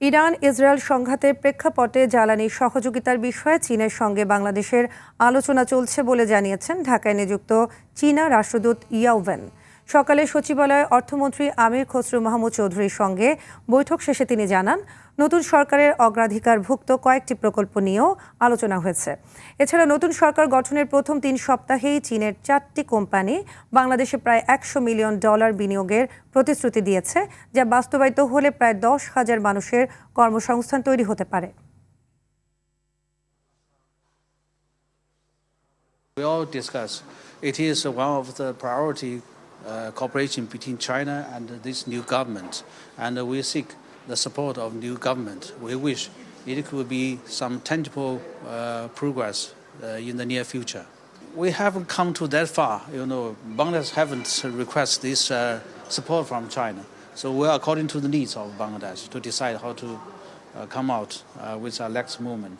Iran Israel সংঘাতের প্রেক্ষাপটে জ্বালানি সহযোগিতার বিষয়ে চীনের সঙ্গে বাংলাদেশের আলোচনা চলছে বলে জানিয়েছেন ঢাকায় নিযুক্ত চীনা রাষ্ট্রদূত ইয়াও ভেন। সকালে সচিবালয়ে অর্থমন্ত্রী আমির খসরু মাহমুদ চৌধুরীর সঙ্গে বৈঠক শেষে তিনি জানান, নতুন সরকারের অগ্রাধিকারভুক্ত কয়েকটি প্রকল্প নিয়েও আলোচনা হয়েছে। এছাড়া নতুন সরকার গঠনের প্রথম 3 সপ্তাহেই চীনের 4টি কোম্পানি বাংলাদেশে প্রায় $100 মিলিয়ন বিনিয়োগের প্রতিশ্রুতি দিয়েছে, যা বাস্তবায়িত হলে প্রায় 10,000 মানুষের কর্মসংস্থান তৈরি হতে পারে। We all discuss. It is one of the priority cooperation between China and this new government, and we seek the support of new government. We wish it could be some tangible progress in the near future. We haven't come to that far, Bangladesh haven't requested this support from China. So we are according to the needs of Bangladesh to decide how to come out with our next movement.